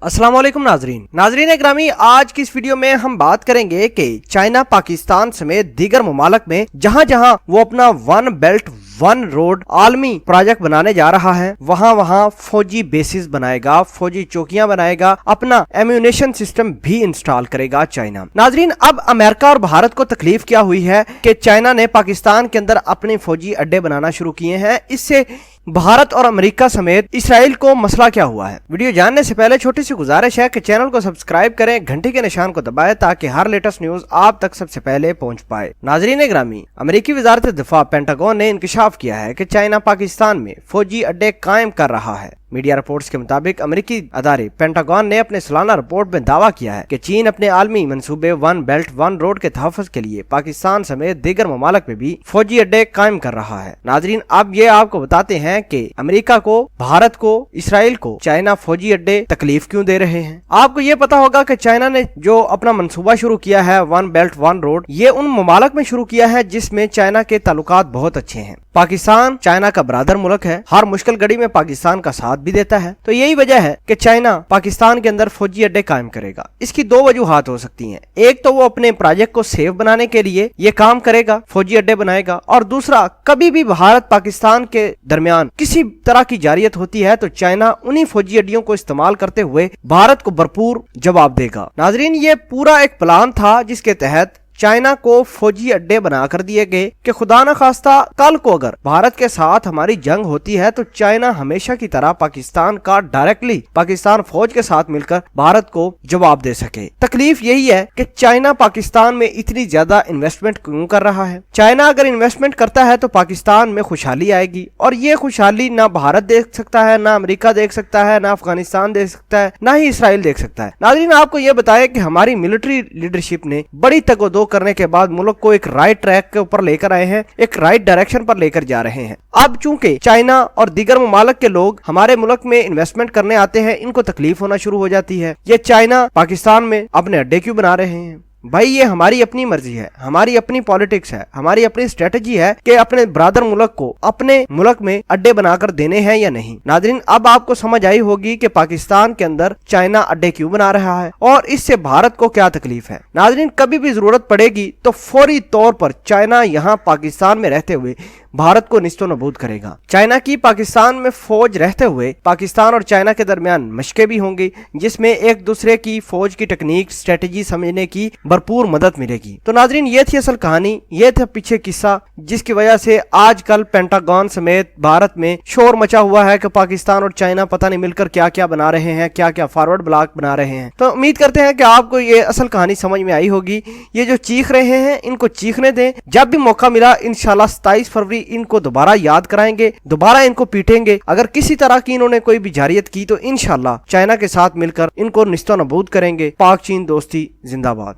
अस्सलाम वालेकुम नाजरीन ग्रामी, आज की इस वीडियो में हम बात करेंगे कि चाइना पाकिस्तान समेत दीगर ममालिक में जहां जहां वो अपना वन बेल्ट वन रोड आलमी प्रोजेक्ट बनाने जा रहा है, वहां फौजी बेसिस बनाएगा, फौजी चौकियां बनाएगा, अपना एम्यूनेशन सिस्टम भी इंस्टॉल करेगा चाइना। नाजरीन, अब अमेरिका और भारत को तकलीफ क्या हुई है कि चाइना ने पाकिस्तान के अंदर अपने फौजी अड्डे बनाना शुरू किए हैं। इससे भारत और अमेरिका समेत इसराइल को मसला क्या हुआ है। वीडियो जानने से पहले छोटी सी गुजारिश है कि चैनल को सब्सक्राइब करें, घंटी के निशान को दबाएं ताकि हर लेटेस्ट न्यूज आप तक सबसे पहले पहुंच पाए। नाजरीन ग्रामी, अमेरिकी वजारत दिफा पेंटागन ने इंकशाफ किया है कि चाइना पाकिस्तान में फौजी अड्डे कायम कर रहा है। मीडिया रिपोर्ट्स के मुताबिक अमेरिकी अदारे पेंटागन ने अपने सालाना रिपोर्ट में दावा किया है कि चीन अपने आलमी मंसूबे वन बेल्ट वन रोड के तहफ़्फ़ुज़ के लिए पाकिस्तान समेत दीगर ममालिक में भी फौजी अड्डे कायम कर रहा है। नाजरीन, अब ये आपको बताते हैं कि अमेरिका को, भारत को, इसराइल को चाइना फौजी अड्डे तकलीफ क्यों दे रहे हैं। आपको ये पता होगा कि चाइना ने जो अपना मंसूबा शुरू किया है वन बेल्ट वन रोड, ये उन ममालिक में शुरू किया है जिसमें चाइना के ताल्लुकात बहुत अच्छे हैं। पाकिस्तान चाइना का बरादर मुल्क है, हर मुश्किल घड़ी में पाकिस्तान का साथ भी देता है। तो यही वजह है कि चाइना पाकिस्तान के अंदर फौजी अड्डे कायम करेगा। इसकी दो वजूहात हो सकती हैं। एक तो वो अपने प्रोजेक्ट को सेफ बनाने के लिए ये काम करेगा, फौजी अड्डे बनाएगा, और दूसरा, कभी भी भारत पाकिस्तान के दरमियान किसी तरह की जारियत होती है तो चाइना उन्हीं फौजी अड्डियों को इस्तेमाल करते हुए भारत को भरपूर जवाब देगा। नाजरीन, ये पूरा एक प्लान था जिसके तहत चाइना को फौजी अड्डे बना कर दिए गए कि खुदा न खास्ता कल को अगर भारत के साथ हमारी जंग होती है तो चाइना हमेशा की तरह पाकिस्तान का डायरेक्टली पाकिस्तान फौज के साथ मिलकर भारत को जवाब दे सके। तकलीफ यही है कि चाइना पाकिस्तान में इतनी ज्यादा इन्वेस्टमेंट क्यों कर रहा है। चाइना अगर इन्वेस्टमेंट करता है तो पाकिस्तान में खुशहाली आएगी, और ये खुशहाली ना भारत देख सकता है, ना अमेरिका देख सकता है, ना अफगानिस्तान देख सकता है, ना ही इसराइल देख सकता है। नाज़रीन, आपको ये बताया कि हमारी मिलिट्री लीडरशिप ने बड़ी तगोदो करने के बाद मुल्क को एक राइट ट्रैक के ऊपर लेकर आए हैं, एक राइट डायरेक्शन पर लेकर जा रहे हैं। अब चूंकि चाइना और दीगर ममालिक के लोग हमारे मुल्क में इन्वेस्टमेंट करने आते हैं, इनको तकलीफ होना शुरू हो जाती है। ये चाइना पाकिस्तान में अपने अड्डे क्यों बना रहे हैं? भाई, ये हमारी अपनी मर्जी है, हमारी अपनी पॉलिटिक्स है, हमारी अपनी स्ट्रेटजी है कि अपने ब्रादर मुल्क को अपने मुल्क में अड्डे बनाकर देने हैं या नहीं। नाज़रीन, अब आपको समझ आई होगी कि पाकिस्तान के अंदर चाइना अड्डे क्यों बना रहा है और इससे भारत को क्या तकलीफ है। नाज़रीन, कभी भी जरूरत पड़ेगी तो फौरी तौर पर चाइना यहाँ पाकिस्तान में रहते हुए भारत को निस्तो नबूद करेगा। चाइना की पाकिस्तान में फौज रहते हुए पाकिस्तान और चाइना के दरमियान मशकें भी होंगी, जिसमें एक दूसरे की फौज की टेक्निक स्ट्रेटजी समझने की भरपूर मदद मिलेगी। तो नाजरीन, ये थी असल कहानी, ये था पीछे किस्सा जिसकी वजह से आजकल पेंटागन समेत भारत में शोर मचा हुआ है कि पाकिस्तान और चाइना पता नहीं मिलकर क्या क्या बना रहे हैं, क्या क्या फॉरवर्ड ब्लॉक बना रहे हैं। तो उम्मीद करते हैं कि आपको ये असल कहानी समझ में आई होगी। ये जो चीख रहे हैं इनको चीखने दें, जब भी मौका मिला इंशाल्लाह 27 फरवरी इनको दोबारा याद कराएंगे, दोबारा इनको पीटेंगे। अगर किसी तरह की इन्होंने कोई भी जारियत की तो इंशाल्लाह चाइना के साथ मिलकर इनको निस्तो नबूद करेंगे। पाक चीन दोस्ती जिंदाबाद।